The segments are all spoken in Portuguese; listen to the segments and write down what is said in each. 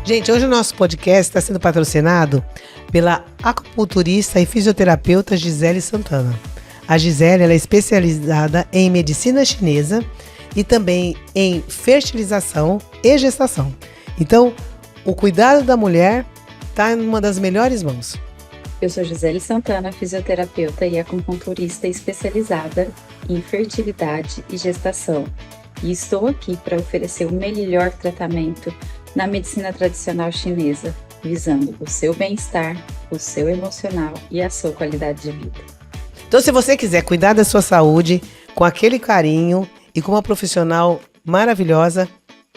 Gente, hoje o nosso podcast está sendo patrocinado pela acupunturista e fisioterapeuta Gisele Santana. A Gisele ela é especializada em medicina chinesa e também em fertilização e gestação. Então, o cuidado da mulher está em uma das melhores mãos. Eu sou Gisele Santana, fisioterapeuta e acupunturista especializada em fertilidade e gestação. E estou aqui para oferecer o melhor tratamento na medicina tradicional chinesa, visando o seu bem-estar, o seu emocional e a sua qualidade de vida. Então, se você quiser cuidar da sua saúde com aquele carinho e com uma profissional maravilhosa,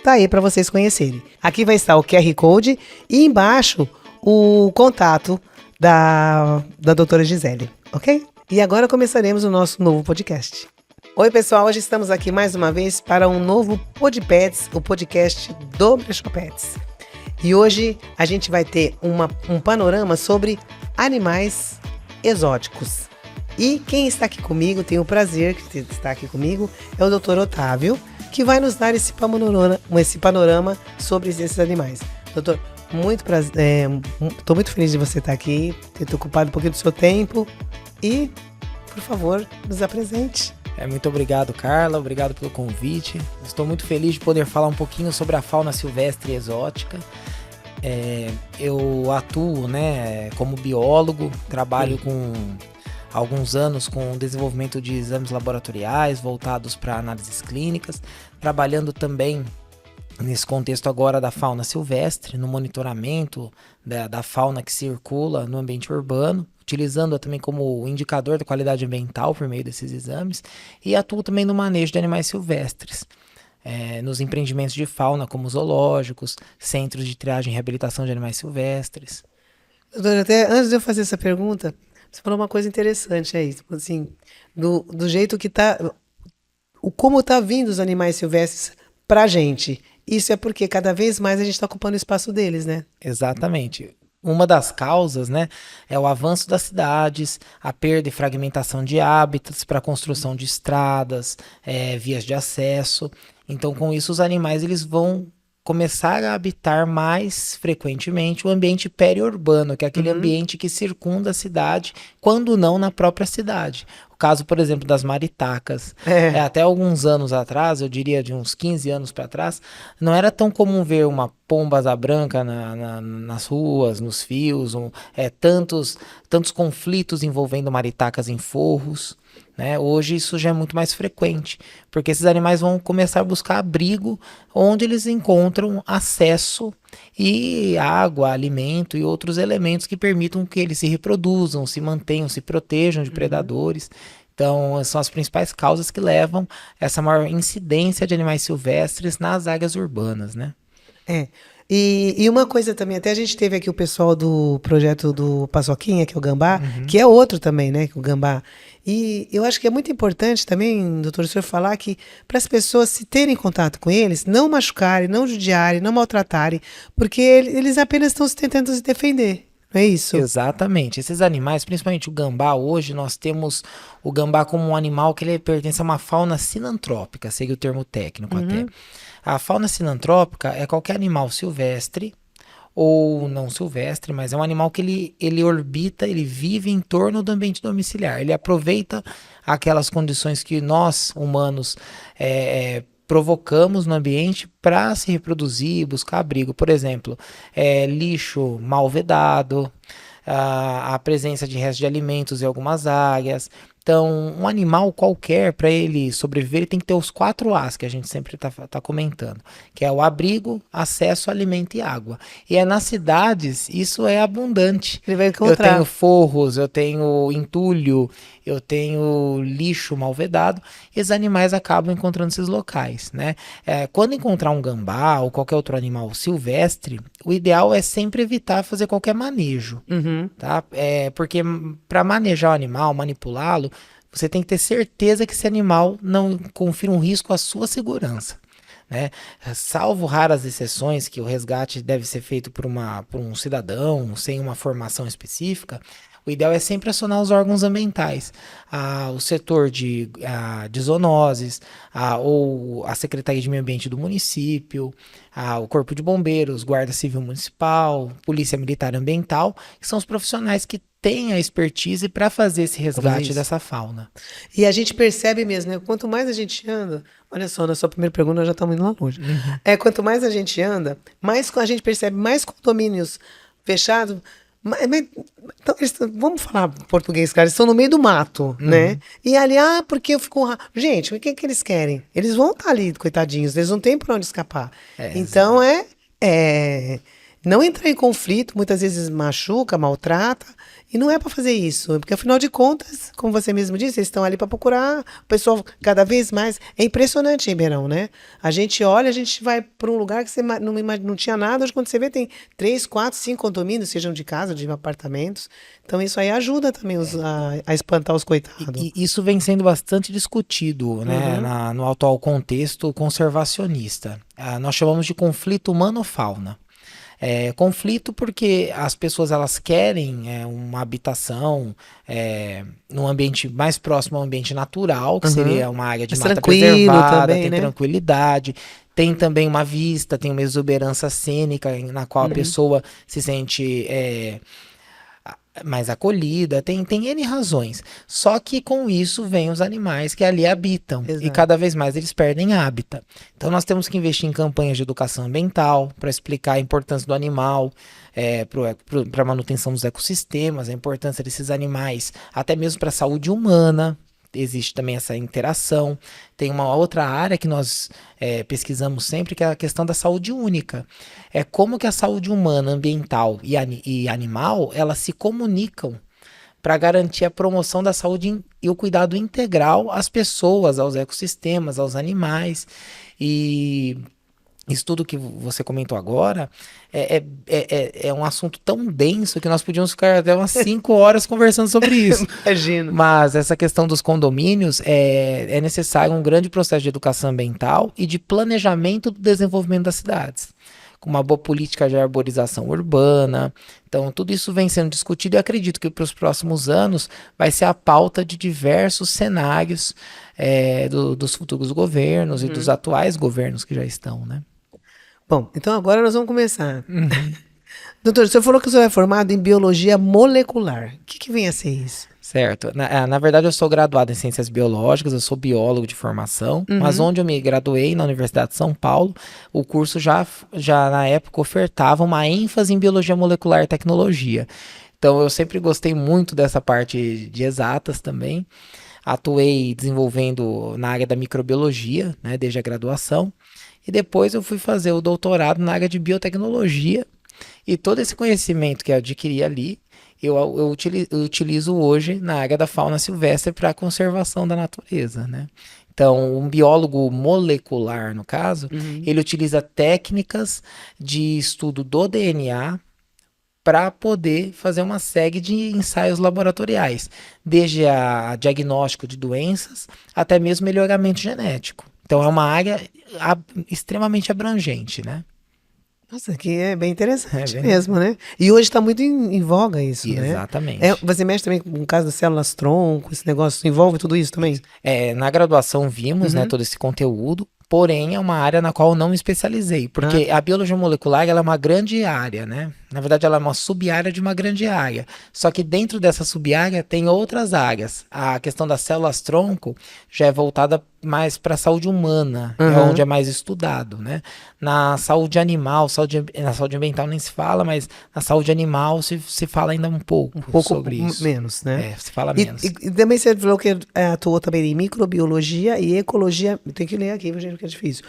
tá aí para vocês conhecerem. Aqui vai estar o QR Code e embaixo o contato da doutora Gisele, ok? E agora começaremos o nosso novo podcast. Oi, pessoal, hoje estamos aqui mais uma vez para um novo Podpets, o podcast do Brechó Pets. E hoje a gente vai ter um panorama sobre animais exóticos. E quem está aqui comigo, tem o prazer de estar aqui comigo, é o Dr. Otávio, que vai nos dar esse panorama sobre esses animais. Doutor, muito prazer, estou muito feliz de você estar aqui, ter ocupado um pouquinho do seu tempo e, por favor, nos apresente. Muito obrigado, Carla, obrigado pelo convite. Estou muito feliz de poder falar um pouquinho sobre a fauna silvestre e exótica. Eu atuo, como biólogo, trabalho com alguns anos com o desenvolvimento de exames laboratoriais voltados para análises clínicas, trabalhando também nesse contexto agora da fauna silvestre, no monitoramento da fauna que circula no ambiente urbano, utilizando-a também como indicador da qualidade ambiental por meio desses exames, e atuo também no manejo de animais silvestres, nos empreendimentos de fauna como zoológicos, centros de triagem e reabilitação de animais silvestres. Doutor, até antes de eu fazer essa pergunta, você falou uma coisa interessante aí, assim, do jeito que tá, como tá vindo os animais silvestres pra gente. Isso é porque cada vez mais a gente está ocupando o espaço deles, né? Exatamente. Uma das causas, é o avanço das cidades, a perda e fragmentação de hábitats para a construção de estradas, vias de acesso. Então, com isso, os animais eles vão começar a habitar mais frequentemente o ambiente periurbano, que é aquele ambiente que circunda a cidade, quando não na própria cidade. O caso, por exemplo, das maritacas. Até alguns anos atrás, eu diria de uns 15 anos para trás, não era tão comum ver uma pomba asa branca nas ruas, nos fios, tantos conflitos envolvendo maritacas em forros. Hoje isso já é muito mais frequente, porque esses animais vão começar a buscar abrigo onde eles encontram acesso e água, alimento e outros elementos que permitam que eles se reproduzam, se mantenham, se protejam de predadores. Então, são as principais causas que levam a essa maior incidência de animais silvestres nas áreas urbanas, E uma coisa também, até a gente teve aqui o pessoal do projeto do Paçoquinha, que é o Gambá, que é outro também, o Gambá. E eu acho que é muito importante também, doutor, o senhor falar que para as pessoas se terem contato com eles, não machucarem, não judiarem, não maltratarem, porque eles apenas estão tentando se defender. Não é isso? Exatamente. Esses animais, principalmente o gambá, hoje nós temos o gambá como um animal que ele pertence a uma fauna sinantrópica, seria o termo técnico até. A fauna sinantrópica é qualquer animal silvestre ou não silvestre, mas é um animal que ele orbita, ele vive em torno do ambiente domiciliar. Ele aproveita aquelas condições que nós, humanos, provocamos no ambiente para se reproduzir, buscar abrigo. Por exemplo, lixo mal vedado, a presença de restos de alimentos em algumas áreas. Então, um animal qualquer, para ele sobreviver, ele tem que ter os 4 As que a gente sempre tá comentando, que é o abrigo, acesso, alimento e água. E nas cidades, isso é abundante. Ele vai encontrar. Eu tenho forros, eu tenho entulho, eu tenho lixo mal vedado, e os animais acabam encontrando esses locais, Quando encontrar um gambá ou qualquer outro animal silvestre, o ideal é sempre evitar fazer qualquer manejo, tá? Porque para manejar o animal, manipulá-lo, você tem que ter certeza que esse animal não confira um risco à sua segurança. Salvo raras exceções que o resgate deve ser feito por um cidadão sem uma formação específica, o ideal é sempre acionar os órgãos ambientais, o setor de zoonoses, ou a Secretaria de Meio Ambiente do município, o Corpo de Bombeiros, Guarda Civil Municipal, Polícia Militar Ambiental, que são os profissionais que têm a expertise para fazer esse resgate dessa fauna. E a gente percebe mesmo, né? Quanto mais a gente anda, olha só, na sua primeira pergunta nós já estamos indo lá longe. Quanto mais a gente anda, mais a gente percebe mais condomínios fechados. Então, vamos falar português, cara, eles estão no meio do mato, né? E ali, porque eu fico... Gente, o que eles querem? Eles vão estar ali, coitadinhos, eles não têm para onde escapar. Então, não entrar em conflito, muitas vezes machuca, maltrata, e não é para fazer isso, porque afinal de contas, como você mesmo disse, eles estão ali para procurar o pessoal cada vez mais. É impressionante em Ribeirão, né? A gente olha, a gente vai para um lugar que você não tinha nada, hoje quando você vê tem 3, 4, 5 condomínios, sejam de casa, de apartamentos. Então isso aí ajuda também a espantar os coitados. E isso vem sendo bastante discutido, né, no atual contexto conservacionista. Nós chamamos de conflito humano-fauna. Conflito porque as pessoas elas querem uma habitação num ambiente mais próximo ao ambiente natural, que seria uma área de mais mata tranquilo preservada, também, tem né? Tranquilidade, tem também uma vista, tem uma exuberância cênica na qual a pessoa se sente mais acolhida, tem N razões. Só que com isso vem os animais que ali habitam. Exato. E cada vez mais eles perdem hábitat. Então nós temos que investir em campanhas de educação ambiental para explicar a importância do animal, para a manutenção dos ecossistemas, a importância desses animais, até mesmo para a saúde humana. Existe também essa interação. Tem uma outra área que nós pesquisamos sempre, que é a questão da saúde única. É como que a saúde humana, ambiental e animal, elas se comunicam para garantir a promoção da saúde e o cuidado integral às pessoas, aos ecossistemas, aos animais. E isso tudo que você comentou agora é um assunto tão denso que nós podíamos ficar até umas 5 horas conversando sobre isso. Imagino. Mas essa questão dos condomínios é necessário um grande processo de educação ambiental e de planejamento do desenvolvimento das cidades, com uma boa política de arborização urbana. Então, tudo isso vem sendo discutido e acredito que para os próximos anos vai ser a pauta de diversos cenários dos futuros governos e dos atuais governos que já estão, né? Bom, então agora nós vamos começar. Doutor, o senhor falou que o senhor é formado em biologia molecular. O que vem a ser isso? Certo. Na verdade, eu sou graduado em ciências biológicas, eu sou biólogo de formação, mas onde eu me graduei, na Universidade de São Paulo, o curso já na época ofertava uma ênfase em biologia molecular e tecnologia. Então, eu sempre gostei muito dessa parte de exatas também. Atuei desenvolvendo na área da microbiologia, né, desde a graduação. E depois eu fui fazer o doutorado na área de biotecnologia. E todo esse conhecimento que eu adquiri ali, eu utilizo hoje na área da fauna silvestre para a conservação da natureza, né? Então, um biólogo molecular, no caso, ele utiliza técnicas de estudo do DNA para poder fazer uma série de ensaios laboratoriais, desde a diagnóstico de doenças até mesmo melhoramento genético. Então, é uma área extremamente abrangente, né? Nossa, que é bem interessante mesmo, né? E hoje está muito em voga isso, né? Exatamente. Você mexe também com o caso das células tronco, esse negócio, envolve tudo isso também? Na graduação vimos, né, todo esse conteúdo, porém é uma área na qual eu não me especializei, porque a biologia molecular ela é uma grande área, né? Na verdade, ela é uma sub-área de uma grande área. Só que dentro dessa sub-área tem outras áreas. A questão das células-tronco já é voltada mais para a saúde humana, é onde é mais estudado, né? Na saúde animal, na saúde ambiental nem se fala, mas na saúde animal se fala ainda um pouco sobre isso. Menos, né? Se fala menos. E também você falou que atuou também em microbiologia e ecologia. Tem que ler aqui, gente, porque é difícil.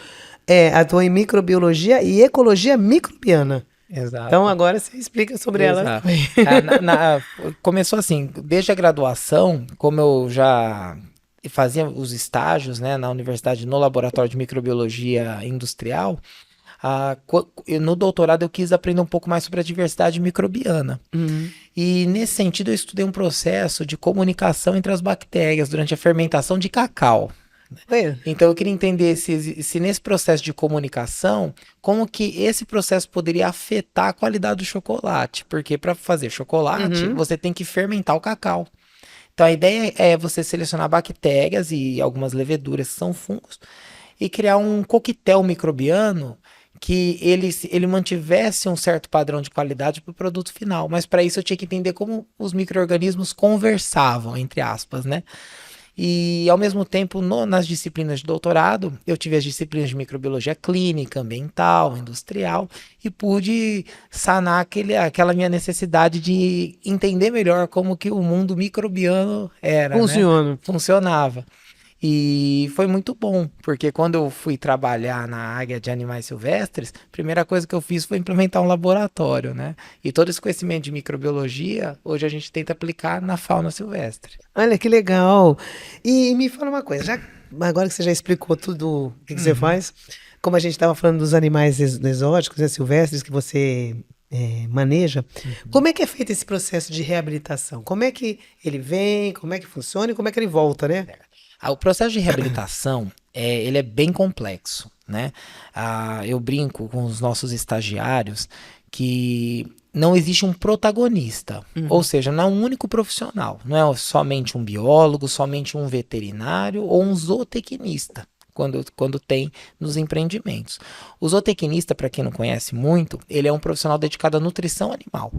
Atuou em microbiologia e ecologia microbiana. Exato. Então agora você explica sobre ela também. Começou assim, desde a graduação, como eu já fazia os estágios, né, na universidade, no laboratório de microbiologia industrial, no doutorado eu quis aprender um pouco mais sobre a diversidade microbiana. E nesse sentido eu estudei um processo de comunicação entre as bactérias durante a fermentação de cacau. É. Então eu queria entender se nesse processo de comunicação, como que esse processo poderia afetar a qualidade do chocolate. Porque para fazer chocolate, Uhum. você tem que fermentar o cacau. Então a ideia é você selecionar bactérias e algumas leveduras que são fungos e criar um coquetel microbiano que ele mantivesse um certo padrão de qualidade para o produto final. Mas para isso eu tinha que entender como os micro-organismos conversavam, entre aspas, né? E, ao mesmo tempo, nas disciplinas de doutorado, eu tive as disciplinas de microbiologia clínica, ambiental, industrial, e pude sanar aquela minha necessidade de entender melhor como que o mundo microbiano era, né? Funciona. Funcionava. E foi muito bom, porque quando eu fui trabalhar na área de animais silvestres, a primeira coisa que eu fiz foi implementar um laboratório, né? E todo esse conhecimento de microbiologia, hoje a gente tenta aplicar na fauna silvestre. Olha que legal. E me fala uma coisa, agora que você já explicou tudo o que você faz, como a gente estava falando dos animais exóticos, né, silvestres que você maneja, como é que é feito esse processo de reabilitação? Como é que ele vem, como é que funciona e como é que ele volta, né? O processo de reabilitação, ele é bem complexo, né? Eu brinco com os nossos estagiários que não existe um protagonista, ou seja, não é um único profissional, não é somente um biólogo, somente um veterinário ou um zootecnista, quando tem nos empreendimentos. O zootecnista, para quem não conhece muito, ele é um profissional dedicado à nutrição animal.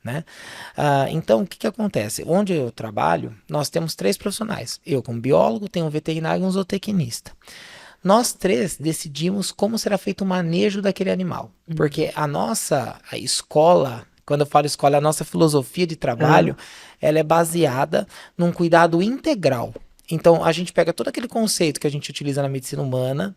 Né? Então, o que acontece? Onde eu trabalho, nós temos 3 profissionais. Eu, como biólogo, tenho um veterinário e um zootecnista. Nós 3 decidimos como será feito o manejo daquele animal. Porque a escola, quando eu falo escola, a nossa filosofia de trabalho, ela é baseada num cuidado integral. Então, a gente pega todo aquele conceito que a gente utiliza na medicina humana,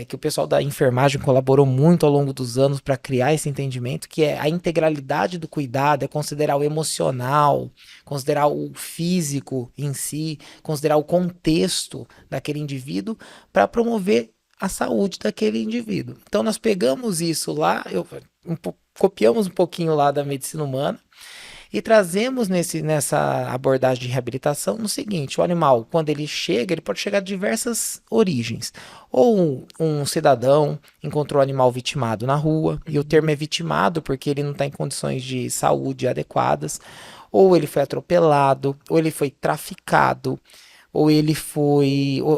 que o pessoal da enfermagem colaborou muito ao longo dos anos para criar esse entendimento, que é a integralidade do cuidado, é considerar o emocional, considerar o físico em si, considerar o contexto daquele indivíduo para promover a saúde daquele indivíduo. Então nós pegamos isso lá, copiamos um pouquinho lá da medicina humana, e trazemos nessa abordagem de reabilitação no seguinte: o animal, quando ele chega, ele pode chegar de diversas origens. Ou um cidadão encontrou o animal vitimado na rua, e o termo é vitimado porque ele não está em condições de saúde adequadas, ou ele foi atropelado, ou ele foi traficado, ou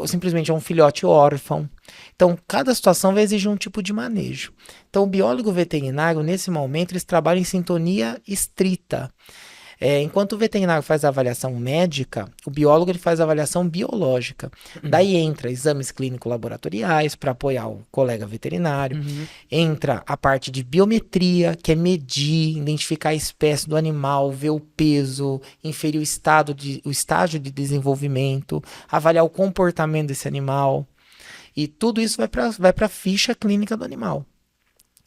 simplesmente é um filhote órfão. Então, cada situação vai exigir um tipo de manejo. Então, o biólogo veterinário, nesse momento, eles trabalham em sintonia estrita. Enquanto o veterinário faz a avaliação médica, o biólogo ele faz a avaliação biológica. Daí entra exames clínico-laboratoriais para apoiar o colega veterinário. Entra a parte de biometria, que é medir, identificar a espécie do animal, ver o peso, inferir o estágio de desenvolvimento, avaliar o comportamento desse animal. E tudo isso vai para a ficha clínica do animal.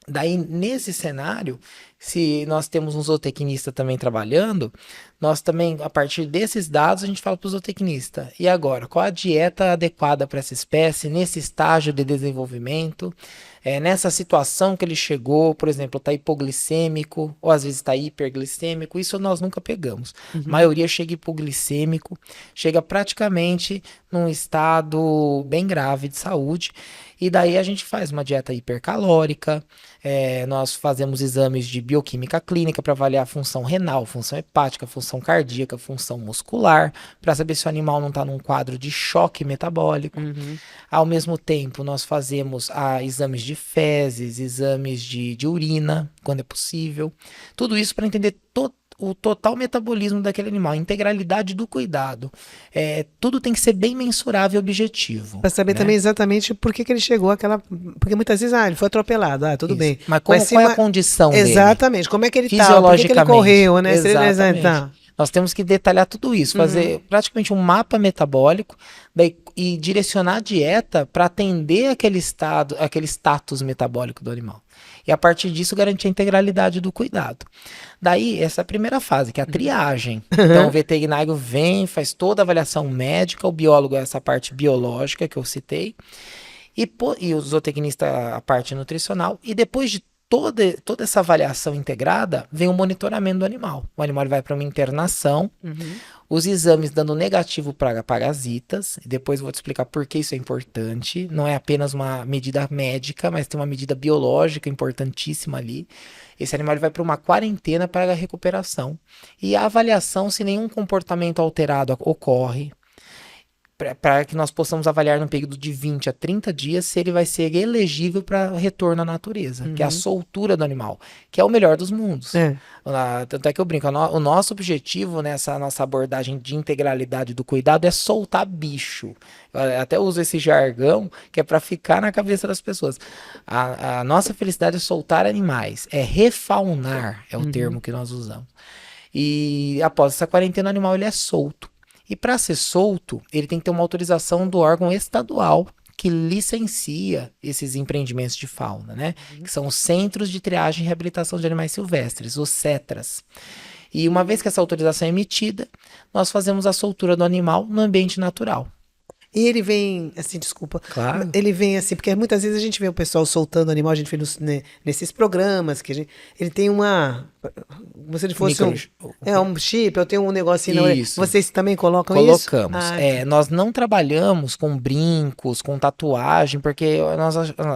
Daí, nesse cenário, se nós temos um zootecnista também trabalhando, nós também, a partir desses dados, a gente fala para o zootecnista: e agora, qual a dieta adequada para essa espécie, nesse estágio de desenvolvimento, nessa situação que ele chegou, por exemplo, está hipoglicêmico, ou às vezes está hiperglicêmico, isso nós nunca pegamos. A maioria chega hipoglicêmico, chega praticamente num estado bem grave de saúde, e daí a gente faz uma dieta hipercalórica, nós fazemos exames de bioquímica clínica para avaliar a função renal, função hepática, função cardíaca, função muscular, para saber se o animal não está num quadro de choque metabólico. Ao mesmo tempo, nós fazemos exames de fezes, exames de urina, quando é possível. Tudo isso para entender o total metabolismo daquele animal, a integralidade do cuidado. Tudo tem que ser bem mensurável e objetivo. Para saber também exatamente por que ele chegou àquela. Porque muitas vezes, ele foi atropelado, tudo Isso. bem. Mas qual é a condição dele? Exatamente, como é que ele está, por que ele correu, né? Exatamente. Nós temos que detalhar tudo isso, fazer praticamente um mapa metabólico e direcionar a dieta para atender aquele status metabólico do animal. E a partir disso garantir a integralidade do cuidado. Daí, essa é a primeira fase, que é a triagem. Então, o veterinário vem, faz toda a avaliação médica, o biólogo é essa parte biológica que eu citei, e o zootecnista a parte nutricional. E depois de toda essa avaliação integrada, vem o monitoramento do animal. O animal ele vai para uma internação, os exames dando negativo para parasitas, e depois eu vou te explicar por que isso é importante. Não é apenas uma medida médica, mas tem uma medida biológica importantíssima ali. Esse animal ele vai para uma quarentena para a recuperação. E a avaliação se nenhum comportamento alterado ocorre, para que nós possamos avaliar num período de 20 a 30 dias se ele vai ser elegível para retorno à natureza, que é a soltura do animal, que é o melhor dos mundos. Tanto é que eu brinco, o nosso objetivo nessa nossa abordagem de integralidade do cuidado é soltar bicho. Eu até uso esse jargão que é para ficar na cabeça das pessoas. A nossa felicidade é soltar animais, é refaunar, é o termo que nós usamos. E após essa quarentena, o animal ele é solto. E para ser solto, ele tem que ter uma autorização do órgão estadual que licencia esses empreendimentos de fauna, né? Que são os Centros de Triagem e Reabilitação de Animais Silvestres, os CETRAS. E uma vez que essa autorização é emitida, nós fazemos a soltura do animal no ambiente natural. E ele vem, assim, desculpa. Claro. Ele vem assim, porque muitas vezes a gente vê o pessoal soltando animal, a gente vê nesses programas que ele tem como se ele fosse um chip, eu tenho um negocinho. Isso. Vocês também colocam isso? Colocamos. Nós não trabalhamos com brincos, com tatuagem, porque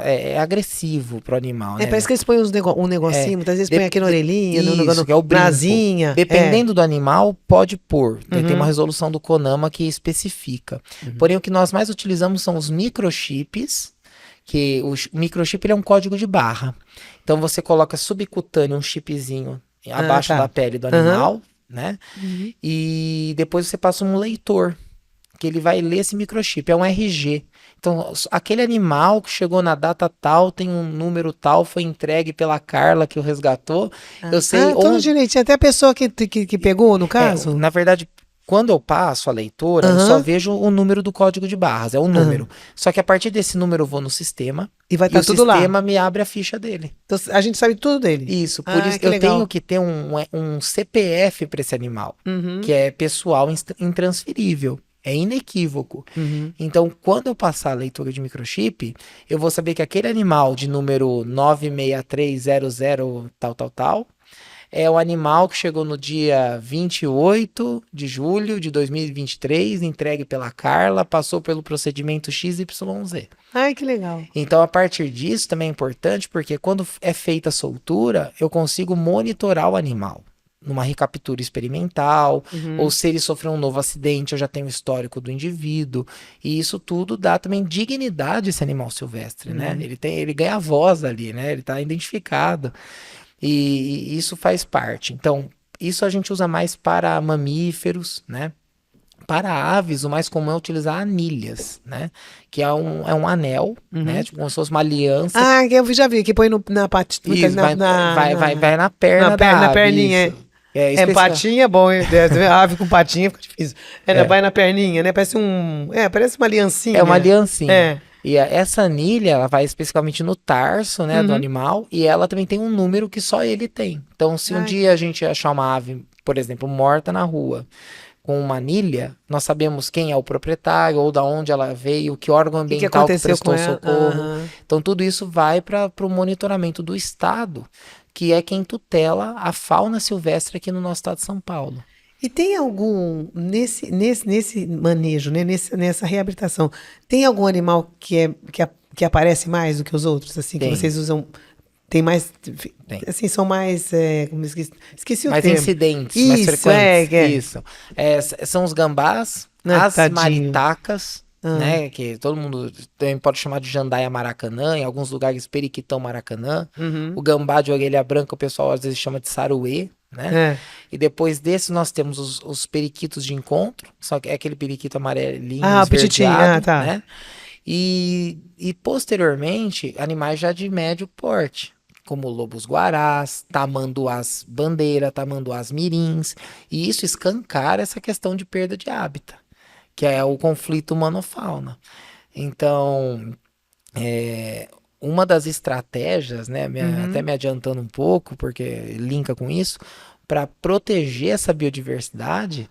é agressivo pro animal, né? Parece que eles põem um negocinho, muitas vezes põem aqui na orelhinha, que é o brinco. na asinha. Dependendo do animal, pode pôr. Tem uma resolução do CONAMA que especifica. Porém, o que nós mais utilizamos são os microchips, que o microchip ele é um código de barra. Então você coloca subcutâneo um chipzinho abaixo da pele do animal, né? E depois você passa um leitor, que ele vai ler esse microchip, é um RG. Então, aquele animal que chegou na data tal, tem um número tal, foi entregue pela Carla que o resgatou. Eu sei tudo direitinho, até a pessoa que pegou, no caso? Na verdade, quando eu passo a leitura, eu só vejo o número do código de barras, é um número. Só que a partir desse número eu vou no sistema e vai estar tudo lá. O sistema me abre a ficha dele. Então a gente sabe tudo dele. Isso, por isso eu tenho que ter um CPF para esse animal, que é pessoal intransferível. É inequívoco. Então, quando eu passar a leitura de microchip, eu vou saber que aquele animal de número 96300 tal, é o animal que chegou no dia 28 de julho de 2023, entregue pela Carla, passou pelo procedimento XYZ. Ai, que legal. Então, a partir disso, também é importante, porque quando é feita a soltura, eu consigo monitorar o animal numa recaptura experimental, ou se ele sofreu um novo acidente, eu já tenho o histórico do indivíduo, e isso tudo dá também dignidade a esse animal silvestre, né? Ele ganha voz ali, né? Ele está identificado. E isso faz parte. Então, isso a gente usa mais para mamíferos, né? Para aves, o mais comum é utilizar anilhas, né? Que é um anel, né? Tipo como se fosse uma aliança. Eu já vi, que põe na patinha. Isso, vai na perna da ave. Na perninha, patinha é bom, ave com patinha fica difícil. Vai na perninha, né? Parece uma aliancinha. É uma aliancinha. E essa anilha, ela vai especificamente no tarso, né, do animal, e ela também tem um número que só ele tem. Então, se um dia a gente achar uma ave, por exemplo, morta na rua, com uma anilha, nós sabemos quem é o proprietário, ou da onde ela veio, que órgão ambiental que prestou socorro. Então, tudo isso vai para o monitoramento do Estado, que é quem tutela a fauna silvestre aqui no nosso estado de São Paulo. E tem algum, nesse manejo, né, nessa reabilitação, tem algum animal que aparece mais do que os outros, assim, que vocês usam, tem mais, assim, são mais, esqueci o termo. Mais incidentes, mais frequentes. Isso. São os gambás, as maritacas, né, que todo mundo também pode chamar de jandaia maracanã, em alguns lugares periquitão maracanã. O gambá de orelha branca o pessoal às vezes chama de saruê, né? E depois desse nós temos os periquitos de encontro, só que é aquele periquito amarelinho, esverdeado, né? E posteriormente animais já de médio porte, como lobos-guarás, tamanduás bandeira, tamanduás mirins, e isso escancara essa questão de perda de hábitat, que é o conflito humano-fauna. Então, uma das estratégias, né, até me adiantando um pouco, porque linka com isso, para proteger essa biodiversidade,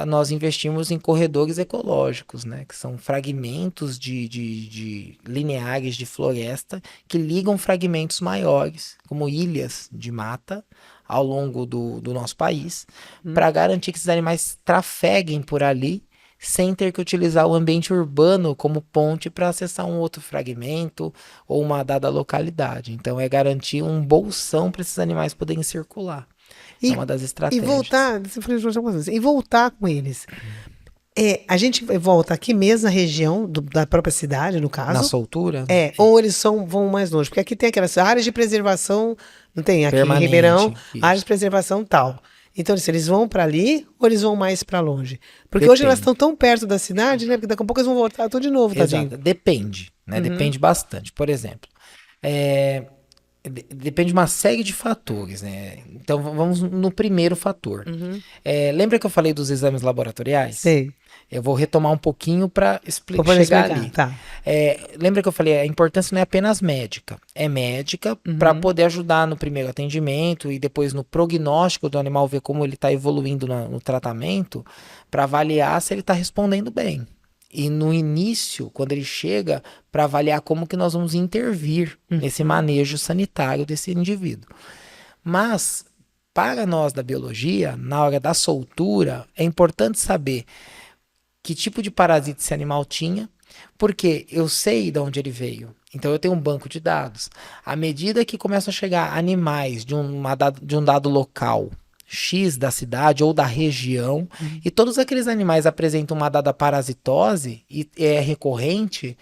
nós investimos em corredores ecológicos, né? Que são fragmentos de lineares de floresta que ligam fragmentos maiores, como ilhas de mata, ao longo do nosso país, para garantir que esses animais trafeguem por ali sem ter que utilizar o ambiente urbano como ponte para acessar um outro fragmento ou uma dada localidade. Então, é garantir um bolsão para esses animais poderem circular. É uma das estratégias. E voltar com eles. A gente volta aqui mesmo na região da própria cidade, no caso. Na soltura? Ou eles vão mais longe. Porque aqui tem aquelas áreas de preservação, não tem? Aqui Permanente, em Ribeirão, isso. áreas de preservação tal. Então, se eles vão para ali ou eles vão mais para longe? Porque Depende. hoje elas estão tão perto da cidade, né? Porque daqui a pouco eles vão voltar tudo de novo, tadinho. Exato. Depende, né? Depende bastante. Por exemplo, depende de uma série de fatores, né? Então, vamos no primeiro fator. Lembra que eu falei dos exames laboratoriais? Sei. Eu vou retomar um pouquinho para Vou poder chegar explicar, ali. tá. Lembra que eu falei, a importância não é apenas médica. É médica para poder ajudar no primeiro atendimento e depois no prognóstico do animal, ver como ele está evoluindo no tratamento, para avaliar se ele está respondendo bem. E no início, quando ele chega, para avaliar como que nós vamos intervir nesse manejo sanitário desse indivíduo. Mas, para nós da biologia, na hora da soltura, é importante saber que tipo de parasita esse animal tinha, porque eu sei de onde ele veio. Então eu tenho um banco de dados. À medida que começam a chegar animais de um dado local X da cidade ou da região, e todos aqueles animais apresentam uma dada parasitose e é recorrente,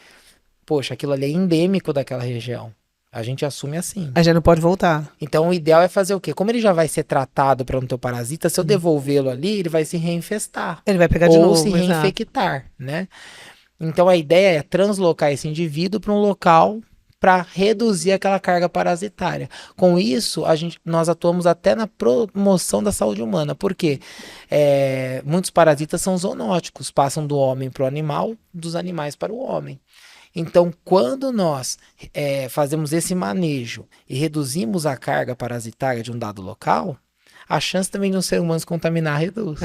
poxa, aquilo ali é endêmico daquela região. A gente assume assim. A gente não pode voltar. Então o ideal é fazer o quê? Como ele já vai ser tratado para não ter o parasita, se eu devolvê-lo ali, ele vai se reinfestar. Ele vai pegar de novo. Ou se reinfectar, né? Então a ideia é translocar esse indivíduo para um local para reduzir aquela carga parasitária. Com isso, nós atuamos até na promoção da saúde humana, porque muitos parasitas são zoonóticos, passam do homem para o animal, dos animais para o homem. Então, quando nós fazemos esse manejo e reduzimos a carga parasitária de um dado local, a chance também de um ser humano se contaminar reduz.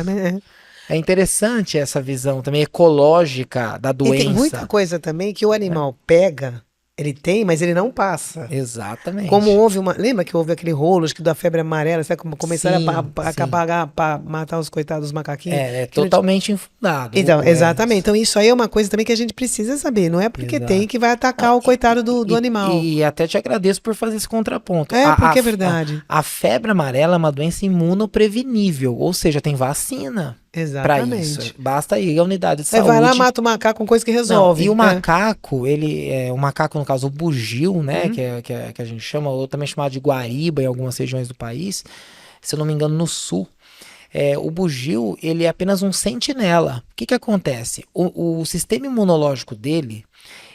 É interessante essa visão também ecológica da doença. E tem muita coisa também que o animal pega, ele tem, mas ele não passa. Exatamente. Como lembra que houve aquele rolo, acho que da febre amarela, sabe como começaram a acabar, para matar os coitados dos macaquinhos? É totalmente infundado. Então, exatamente. Então, isso aí é uma coisa também que a gente precisa saber. Não é porque tem que vai atacar o coitado do animal. E até te agradeço por fazer esse contraponto. Porque é verdade. A febre amarela é uma doença imunoprevenível, ou seja, tem vacina. Para isso. Basta ir à unidade de saúde. Vai lá, mata o macaco com coisa que resolve. Não, e o macaco, o macaco, no caso, o bugio, né? Que a gente chama, ou também chamado de guariba em algumas regiões do país, se eu não me engano, no sul. O bugio, ele é apenas um sentinela. O que acontece? O sistema imunológico dele,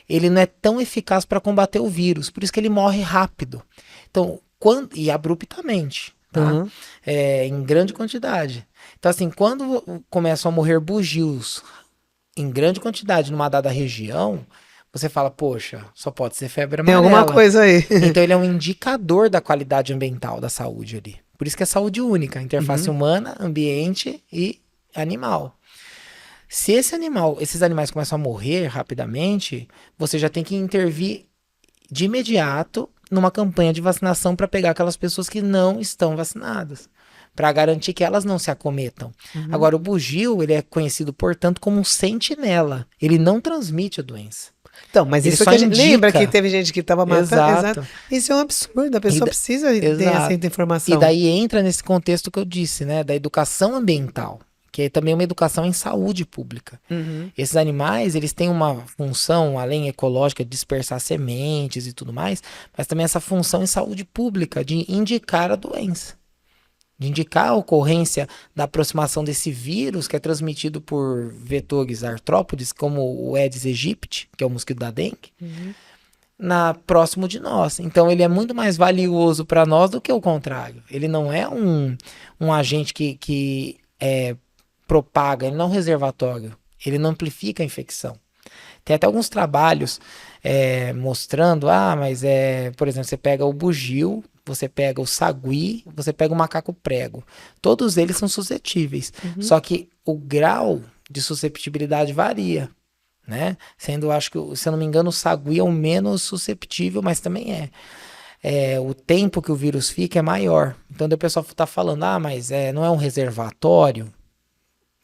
ele não é tão eficaz para combater o vírus, por isso que ele morre rápido. Então, e abruptamente, tá? Em grande quantidade. Então, assim, quando começam a morrer bugios em grande quantidade numa dada região, você fala, poxa, só pode ser febre amarela. Tem alguma coisa aí. Então, ele é um indicador da qualidade ambiental da saúde ali. Por isso que é saúde única, interface humana, ambiente e animal. Se esses animais começam a morrer rapidamente, você já tem que intervir de imediato numa campanha de vacinação para pegar aquelas pessoas que não estão vacinadas, para garantir que elas não se acometam. Agora, o bugio, ele é conhecido, portanto, como um sentinela. Ele não transmite a doença. Então, mas ele isso só que a gente indica. lembra que teve gente que estava matando. Exato. Isso é um absurdo, a pessoa precisa ter essa informação. E daí entra nesse contexto que eu disse, né, da educação ambiental, que é também uma educação em saúde pública. Esses animais, eles têm uma função, além ecológica, de dispersar sementes e tudo mais, mas também essa função em saúde pública, de indicar a doença. De indicar a ocorrência da aproximação desse vírus que é transmitido por vetores artrópodes, como o Aedes aegypti, que é o mosquito da dengue, próximo de nós. Então ele é muito mais valioso para nós do que o contrário. Ele não é um agente que propaga, ele não é um reservatório, ele não amplifica a infecção. Tem até alguns trabalhos mostrando, mas por exemplo, você pega o bugio, você pega o sagui, você pega o macaco prego. Todos eles são suscetíveis. Só que o grau de susceptibilidade varia, né? Sendo, acho que, se eu não me engano, o sagui é o menos susceptível, mas também o tempo que o vírus fica é maior. Então, daí o pessoal tá falando, mas não é um reservatório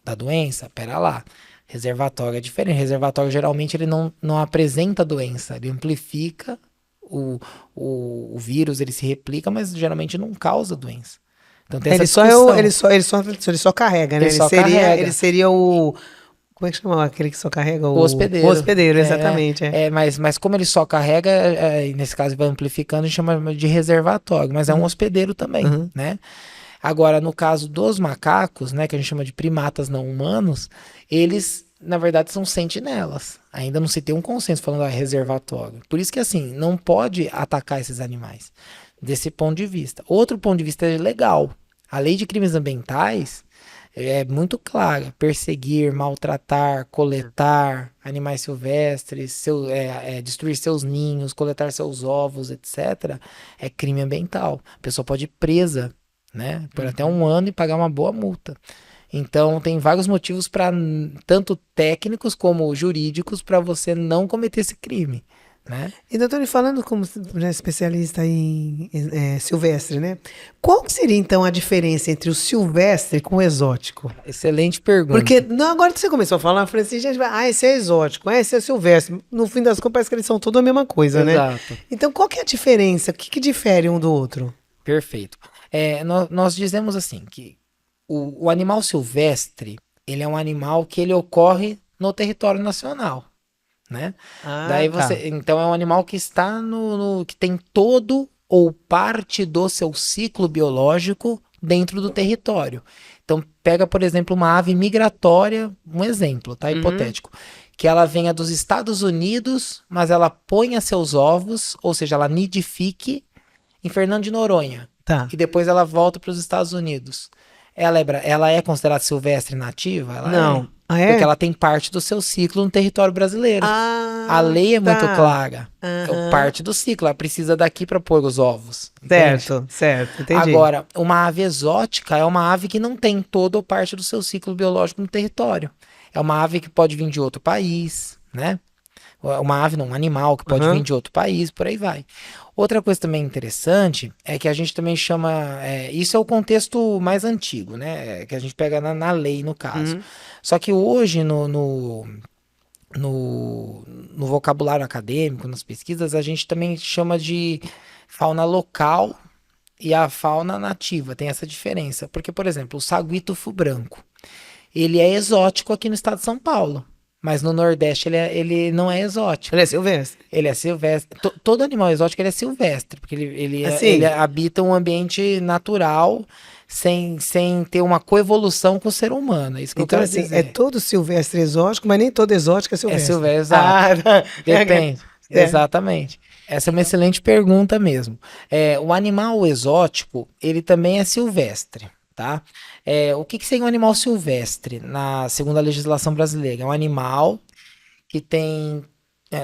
da doença? Pera lá. Reservatório é diferente. Reservatório, geralmente, ele não apresenta doença. Ele amplifica o vírus, ele se replica, mas geralmente não causa doença. Então tem essa discussão. Ele só carrega, né? Ele só carrega. Ele seria o... Como é que chama aquele que só carrega? O hospedeiro. O hospedeiro, exatamente. Mas como ele só carrega, nesse caso vai amplificando, a gente chama de reservatório, mas é um hospedeiro também, né? Agora, no caso dos macacos, né, que a gente chama de primatas não humanos, eles, na verdade, são sentinelas. Ainda não se tem um consenso falando reservatório. Por isso que, assim, não pode atacar esses animais, desse ponto de vista. Outro ponto de vista é legal. A lei de crimes ambientais é muito clara: perseguir, maltratar, coletar animais silvestres, destruir seus ninhos, coletar seus ovos, etc. é crime ambiental. A pessoa pode ir presa, né, por até 1 ano e pagar uma boa multa. Então tem vários motivos, tanto técnicos como jurídicos, para você não cometer esse crime, né? E doutor, falando como especialista em silvestre, né? Qual que seria então a diferença entre o silvestre com o exótico? Excelente pergunta. Porque agora que você começou a falar, eu falei assim, gente, esse é exótico, esse é silvestre. No fim das contas, parece que eles são todos a mesma coisa, né? Exato. Então qual que é a diferença? O que difere um do outro? Perfeito. Nós dizemos assim, que o animal silvestre, ele é um animal que ele ocorre no território nacional, né? Então é um animal que está que tem todo ou parte do seu ciclo biológico dentro do território. Então pega, por exemplo, uma ave migratória, um exemplo, tá? Hipotético, que ela venha dos Estados Unidos, mas ela ponha seus ovos, ou seja, ela nidifique em Fernando de Noronha. Tá. E depois ela volta para os Estados Unidos. Ela é considerada silvestre nativa? Ela não. É. Porque ela tem parte do seu ciclo no território brasileiro. A lei é muito clara. É parte do ciclo. Ela precisa daqui para pôr os ovos. Certo. Entendi. Agora, uma ave exótica é uma ave que não tem toda ou parte do seu ciclo biológico no território. É uma ave que pode vir de outro país, né? Uma ave, não, um animal que pode vir de outro país, por aí vai. Outra coisa também interessante é que a gente também chama... isso é o contexto mais antigo, né? Que a gente pega na lei, no caso. Só que hoje, no vocabulário acadêmico, nas pesquisas, a gente também chama de fauna local e a fauna nativa. Tem essa diferença. Porque, por exemplo, o sagui tufo branco, ele é exótico aqui no estado de São Paulo. Mas no Nordeste ele não é exótico. Ele é silvestre? Ele é silvestre. Todo animal exótico ele é silvestre, porque ele habita um ambiente natural, sem ter uma coevolução com o ser humano. É isso que eu quero dizer. É todo silvestre exótico, mas nem todo exótico é silvestre. É silvestre, exato. Depende. Exatamente. Essa é uma excelente pergunta mesmo. O animal exótico, ele também é silvestre. Tá? O que seria um animal silvestre segundo a legislação brasileira? É um animal que tem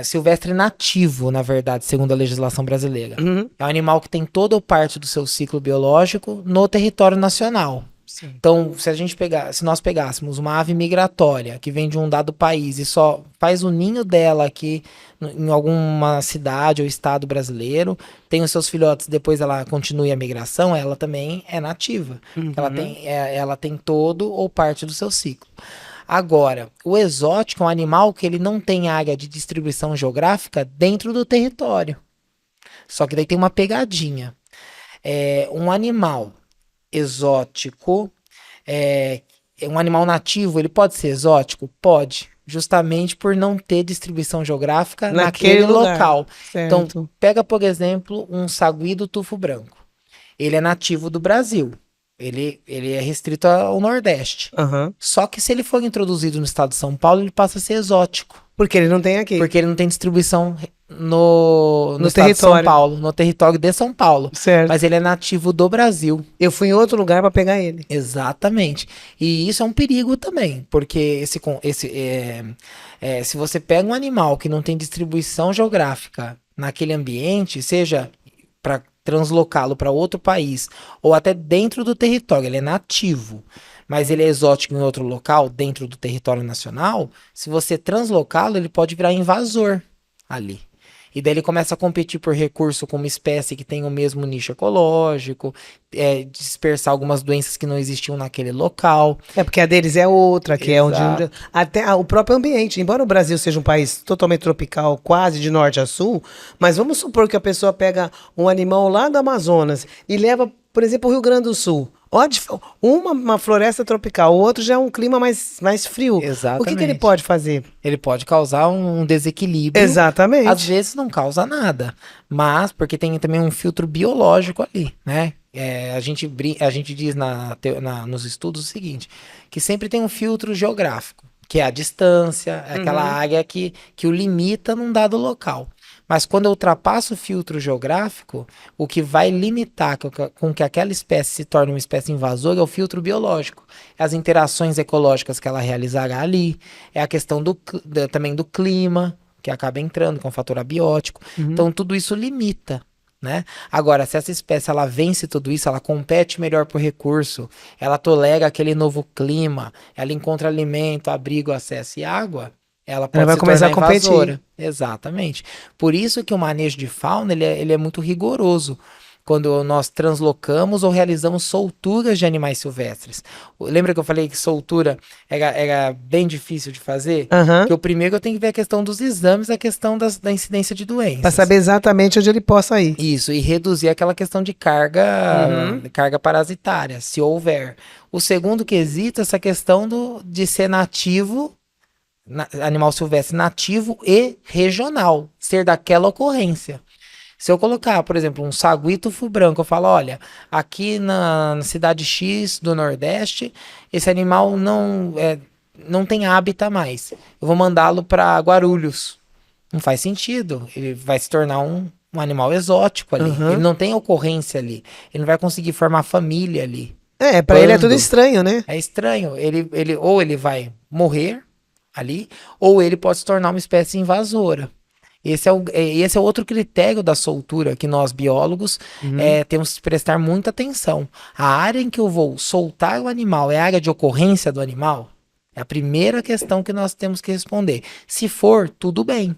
silvestre nativo, na verdade, segundo a legislação brasileira. É um animal que tem toda ou parte do seu ciclo biológico no território nacional. Sim. Então, se nós pegássemos uma ave migratória que vem de um dado país e só faz o ninho dela aqui em alguma cidade ou estado brasileiro, tem os seus filhotes, depois ela continue a migração, ela também é nativa. Ela tem todo ou parte do seu ciclo. Agora, o exótico é um animal que ele não tem área de distribuição geográfica dentro do território. Só que daí tem uma pegadinha. Um animal exótico, um animal nativo, ele pode ser exótico? Pode, justamente por não ter distribuição geográfica naquele local. Certo. Então, pega, por exemplo, um sagui do tufo branco. Ele é nativo do Brasil. Ele é restrito ao Nordeste. Só que se ele for introduzido no estado de São Paulo, ele passa a ser exótico. Porque ele não tem aqui. Porque ele não tem distribuição no estado de São Paulo, no território de São Paulo. Certo. Mas ele é nativo do Brasil. Eu fui em outro lugar para pegar ele. Exatamente. E isso é um perigo também, porque se você pega um animal que não tem distribuição geográfica naquele ambiente, seja para translocá-lo para outro país, ou até dentro do território, ele é nativo, mas ele é exótico em outro local, dentro do território nacional, se você translocá-lo, ele pode virar invasor ali. E daí ele começa a competir por recurso com uma espécie que tem o mesmo nicho ecológico, dispersar algumas doenças que não existiam naquele local. É porque a deles é outra, que Exato. é onde até o próprio ambiente. Embora o Brasil seja um país totalmente tropical, quase de norte a sul, mas vamos supor que a pessoa pega um animal lá do Amazonas e leva, por exemplo, o Rio Grande do Sul. Uma floresta tropical, o outro já é um clima mais frio. Exatamente. O que ele pode fazer? Ele pode causar um desequilíbrio. Exatamente. Às vezes não causa nada, mas porque tem também um filtro biológico ali, né? A gente diz nos estudos o seguinte, que sempre tem um filtro geográfico, que é a distância, é aquela área que o limita num dado local. Mas quando eu ultrapasso o filtro geográfico, o que vai limitar com que aquela espécie se torne uma espécie invasora é o filtro biológico. As interações ecológicas que ela realizará ali, é a questão também do clima, que acaba entrando com o fator abiótico. Então tudo isso limita, né? Agora, se essa espécie ela vence tudo isso, ela compete melhor por recurso, ela tolera aquele novo clima, ela encontra alimento, abrigo, acesso e água, ela pode vai se começar a tornar competir. invasora. Exatamente. Por isso que o manejo de fauna ele é muito rigoroso quando nós translocamos ou realizamos solturas de animais silvestres. Lembra que eu falei que soltura era bem difícil de fazer? Aham. Porque o primeiro eu tenho que ver a questão dos exames, a questão da incidência de doenças. Para saber exatamente onde ele possa ir. Isso, e reduzir aquela questão de carga parasitária, se houver. O segundo quesito é essa questão de ser nativo, animal silvestre nativo e regional, ser daquela ocorrência. Se eu colocar, por exemplo, um sagui tufo branco, eu falo, olha, aqui na cidade X do Nordeste, esse animal não tem hábitat mais. Eu vou mandá-lo para Guarulhos. Não faz sentido. Ele vai se tornar um animal exótico ali. Ele não tem ocorrência ali. Ele não vai conseguir formar família ali. Para ele é tudo estranho, né? É estranho. Ou ele vai morrer ali, ou ele pode se tornar uma espécie invasora. Esse é o outro critério da soltura que nós biólogos temos que prestar muita atenção. A área em que eu vou soltar o animal é a área de ocorrência do animal? É a primeira questão que nós temos que responder. Se for, tudo bem.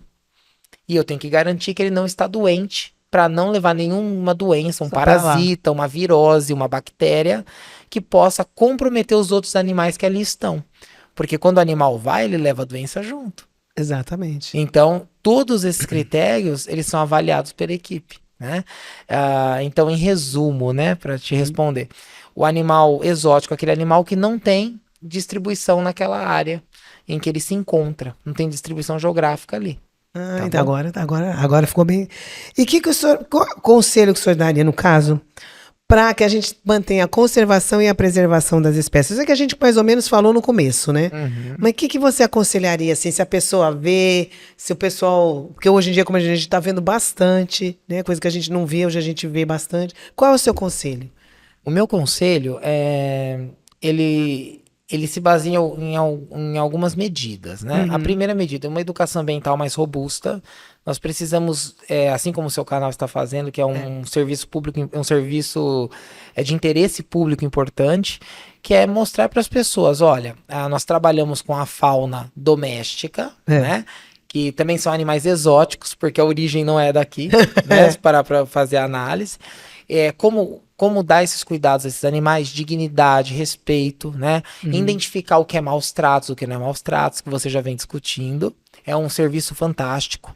E eu tenho que garantir que ele não está doente para não levar nenhuma doença, um parasita, uma virose, uma bactéria que possa comprometer os outros animais que ali estão. Porque quando o animal vai, ele leva a doença junto. Exatamente. Então, todos esses critérios, eles são avaliados pela equipe, né? Então, em resumo, né, para te responder, o animal exótico, aquele animal que não tem distribuição naquela área em que ele se encontra, não tem distribuição geográfica ali. Então agora ficou bem. E qual conselho que o senhor daria no caso para que a gente mantenha a conservação e a preservação das espécies? Isso é que a gente mais ou menos falou no começo, né? Mas o que você aconselharia, assim, se a pessoa vê, se o pessoal... Porque hoje em dia, como a gente está vendo bastante, né? Coisa que a gente não vê, hoje a gente vê bastante. Qual é o seu conselho? O meu conselho ele se baseia em algumas medidas, né? A primeira medida é uma educação ambiental mais robusta. Nós precisamos, assim como o seu canal está fazendo, que é um serviço público, um serviço de interesse público importante, que é mostrar para as pessoas, olha, nós trabalhamos com a fauna doméstica, né? Que também são animais exóticos, porque a origem não é daqui, né? Para fazer a análise. Como dar esses cuidados a esses animais, dignidade, respeito, né? Identificar o que é maus tratos, o que não é maus tratos, que você já vem discutindo. É um serviço fantástico.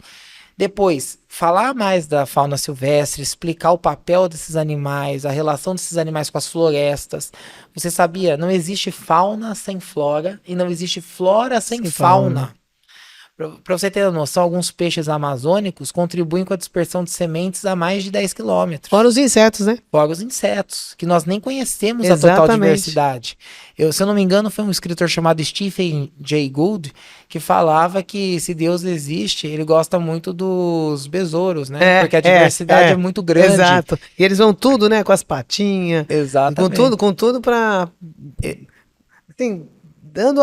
Depois, falar mais da fauna silvestre, explicar o papel desses animais, a relação desses animais com as florestas. Você sabia? Não existe fauna sem flora e não existe flora sem fauna. Para você ter noção, alguns peixes amazônicos contribuem com a dispersão de sementes a mais de 10 quilômetros. Fora os insetos, né? Fora os insetos, que nós nem conhecemos a total diversidade. Se eu não me engano, foi um escritor chamado Stephen Jay Gould que falava que se Deus existe, ele gosta muito dos besouros, né? Porque a diversidade é muito grande. Exato. E eles vão tudo, né? Com as patinhas. Exatamente. Com tudo para... Assim, dando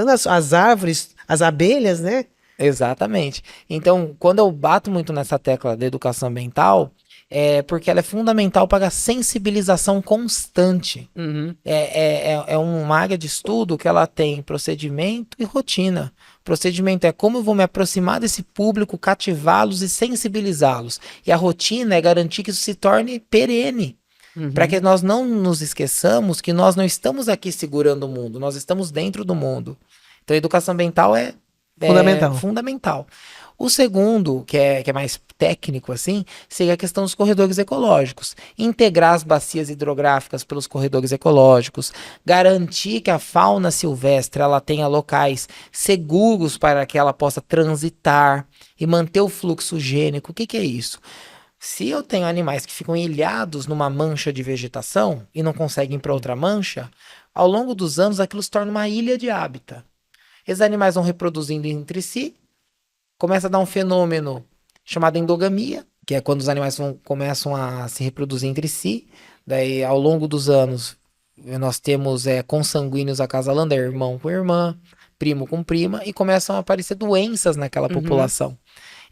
as árvores, as abelhas, né? Exatamente. Então, quando eu bato muito nessa tecla da educação ambiental, porque ela é fundamental para a sensibilização constante. Uhum. É uma área de estudo que ela tem procedimento e rotina. Procedimento é como eu vou me aproximar desse público, cativá-los e sensibilizá-los. E a rotina é garantir que isso se torne perene. Para que nós não nos esqueçamos que nós não estamos aqui segurando o mundo, nós estamos dentro do mundo. Então a educação ambiental é fundamental. O segundo, que é mais técnico assim, seria a questão dos corredores ecológicos. Integrar as bacias hidrográficas pelos corredores ecológicos, garantir que a fauna silvestre ela tenha locais seguros para que ela possa transitar e manter o fluxo gênico. O que é isso? Se eu tenho animais que ficam ilhados numa mancha de vegetação e não conseguem ir para outra mancha, ao longo dos anos aquilo se torna uma ilha de hábitat. Esses animais vão reproduzindo entre si, começa a dar um fenômeno chamado endogamia, que é quando os animais começam a se reproduzir entre si. Daí, ao longo dos anos, nós temos consanguíneos acasalando, irmão com irmã, primo com prima, e começam a aparecer doenças naquela população.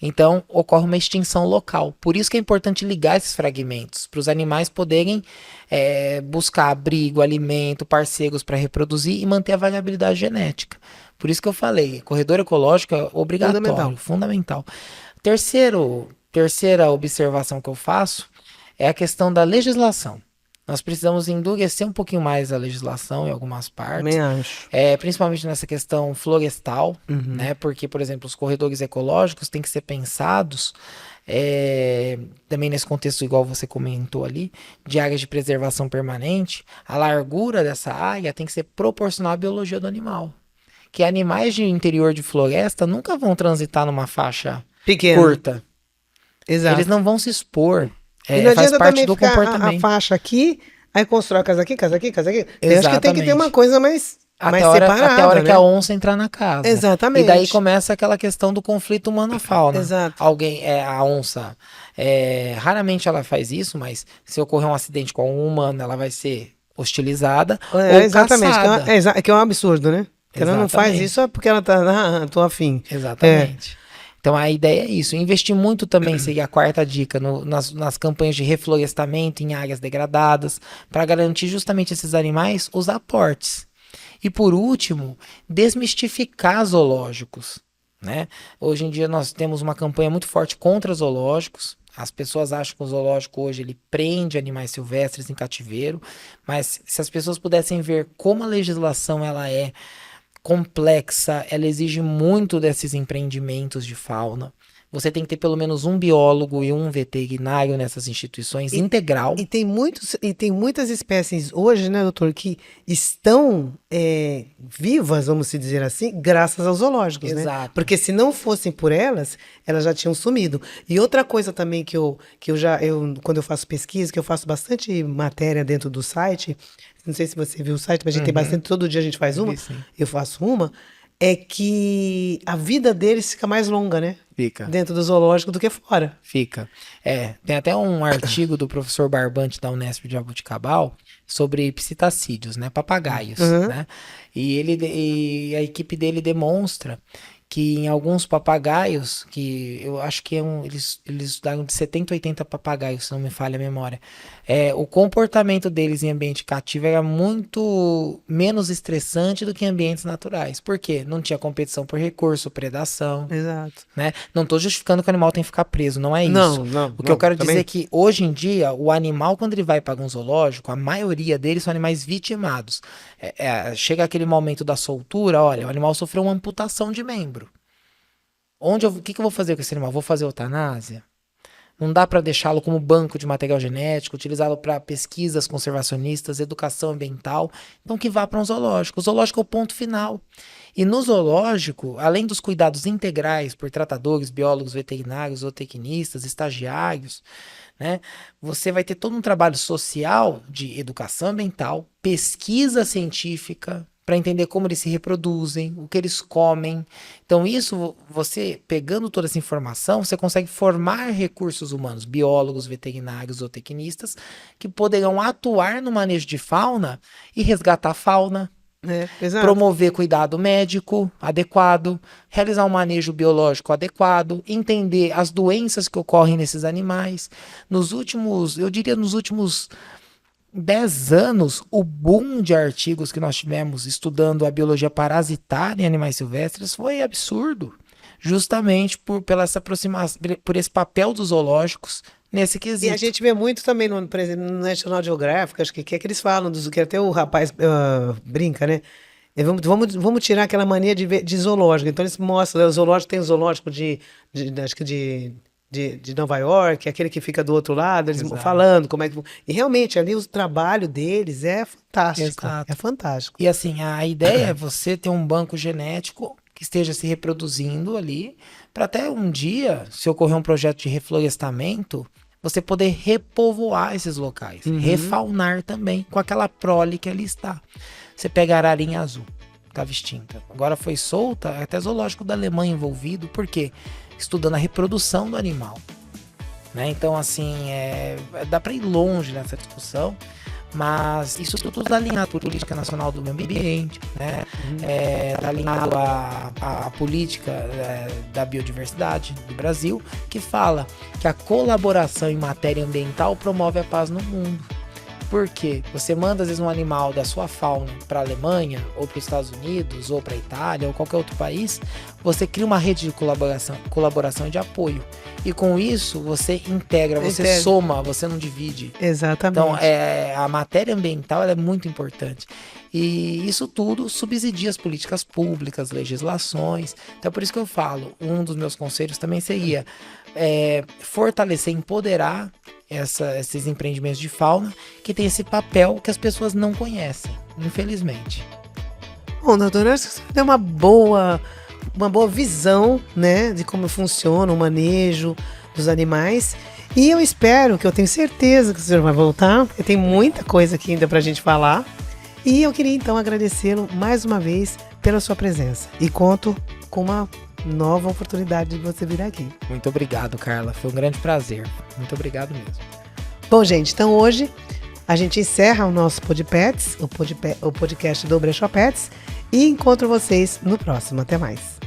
Então, ocorre uma extinção local. Por isso que é importante ligar esses fragmentos, para os animais poderem buscar abrigo, alimento, parceiros para reproduzir e manter a variabilidade genética. Por isso que eu falei, corredor ecológico é obrigatório, fundamental. Terceira observação que eu faço é a questão da legislação. Nós precisamos endurecer um pouquinho mais a legislação em algumas partes. Também acho. Principalmente nessa questão florestal, né? Porque, por exemplo, os corredores ecológicos têm que ser pensados, também nesse contexto, igual você comentou ali, de áreas de preservação permanente. A largura dessa área tem que ser proporcional à biologia do animal. Que animais de interior de floresta nunca vão transitar numa faixa curta. Exato. Eles não vão se expor. E não faz adianta parte também do ficar comportamento. a faixa aqui, aí constrói casa aqui, casa aqui, casa aqui. Eu acho que tem que ter Exatamente. uma coisa mais separada, até a hora né? que a onça entrar na casa. Exatamente. E daí começa aquela questão do conflito humano-fauna. Exato. A onça, raramente ela faz isso, mas se ocorrer um acidente com um humano, ela vai ser hostilizada ou exatamente. caçada. Que é um absurdo, né? Que ela não faz isso porque ela tá, tô afim. Exatamente. Então a ideia é isso, investir muito também seria a quarta dica nas campanhas de reflorestamento em áreas degradadas, para garantir justamente esses animais os aportes. E por último, desmistificar zoológicos, né? Hoje em dia nós temos uma campanha muito forte contra zoológicos. As pessoas acham que o zoológico hoje ele prende animais silvestres em cativeiro, mas se as pessoas pudessem ver como a legislação ela é complexa, ela exige muito desses empreendimentos de fauna. Você tem que ter pelo menos um biólogo e um veterinário nessas instituições integral. E tem muitas espécies hoje, né, doutor, que estão vivas, vamos se dizer assim, graças aos zoológicos, né? Exato. Porque se não fossem por elas já tinham sumido. E outra coisa também que quando eu faço pesquisa, que eu faço bastante matéria dentro do site, não sei se você viu o site, mas a gente tem bastante, todo dia a gente faz uma, eu faço uma, é que a vida deles fica mais longa, né? Fica. Dentro do zoológico do que fora. Fica. Tem até um artigo do professor Barbante da Unesp de Jaboticabal sobre psitacídeos, né? Papagaios, né? E a equipe dele demonstra que em alguns papagaios, que eu acho que eles estudaram de 70 a 80 papagaios, se não me falha a memória, o comportamento deles em ambiente cativo era muito menos estressante do que em ambientes naturais. Por quê? Não tinha competição por recurso, predação. Exato. Né? Não estou justificando que o animal tem que ficar preso, não é isso. Não. O que eu quero dizer é que hoje em dia, o animal, quando ele vai para um zoológico, a maioria deles são animais vitimados. Chega aquele momento da soltura, olha, o animal sofreu uma amputação de membro. O que eu vou fazer com esse animal? Vou fazer eutanásia? Não dá para deixá-lo como banco de material genético, utilizá-lo para pesquisas conservacionistas, educação ambiental. Então que vá para um zoológico. O zoológico é o ponto final. E no zoológico, além dos cuidados integrais por tratadores, biólogos, veterinários, zootecnistas, estagiários, né, você vai ter todo um trabalho social de educação ambiental, pesquisa científica, para entender como eles se reproduzem, o que eles comem. Então isso, você pegando toda essa informação, você consegue formar recursos humanos, biólogos, veterinários, zootecnistas, que poderão atuar no manejo de fauna e resgatar a fauna, Exato. Promover cuidado médico adequado, realizar um manejo biológico adequado, entender as doenças que ocorrem nesses animais. Nos últimos 10 anos, o boom de artigos que nós tivemos estudando a biologia parasitária em animais silvestres foi absurdo. Justamente pela essa aproximação, por esse papel dos zoológicos nesse quesito. E a gente vê muito também, por exemplo, no National Geographic, acho que é que eles falam, que até o rapaz brinca, né? Vamos tirar aquela mania de ver de zoológico. Então eles mostram, o zoológico tem o zoológico acho que de Nova York, aquele que fica do outro lado, eles falando como é que... E realmente, ali o trabalho deles é fantástico. Exato. É fantástico. E assim, a ideia é você ter um banco genético que esteja se reproduzindo ali, para até um dia, se ocorrer um projeto de reflorestamento, você poder repovoar esses locais, refaunar também com aquela prole que ali está. Você pega a ararinha azul, estava extinta. Agora foi solta, até zoológico da Alemanha envolvido, por quê? Estudando a reprodução do animal. Né? Então, assim, dá para ir longe nessa discussão, mas isso tudo está alinhado à política nacional do meio ambiente, né? Está alinhado à política da biodiversidade do Brasil, que fala que a colaboração em matéria ambiental promove a paz no mundo. Por quê? Você manda, às vezes, um animal da sua fauna para a Alemanha, ou para os Estados Unidos, ou para a Itália, ou qualquer outro país, você cria uma rede de colaboração e de apoio. E com isso, você integra, você soma, você não divide. Exatamente. Então, a matéria ambiental ela é muito importante. E isso tudo subsidia as políticas públicas, legislações. Então, por isso que eu falo, um dos meus conselhos também seria fortalecer, empoderar esses empreendimentos de fauna que tem esse papel que as pessoas não conhecem, infelizmente. Bom, doutora, acho que você deu uma boa visão, né, de como funciona o manejo dos animais. E eu espero, que eu tenho certeza que o senhor vai voltar, porque tem muita coisa aqui ainda pra gente falar. E eu queria então agradecê-lo mais uma vez pela sua presença. E conto com uma nova oportunidade de você vir aqui. Muito obrigado, Carla. Foi um grande prazer. Muito obrigado mesmo. Bom, gente, então hoje a gente encerra o nosso Podpets, o podcast do Brechó Pets, e encontro vocês no próximo. Até mais.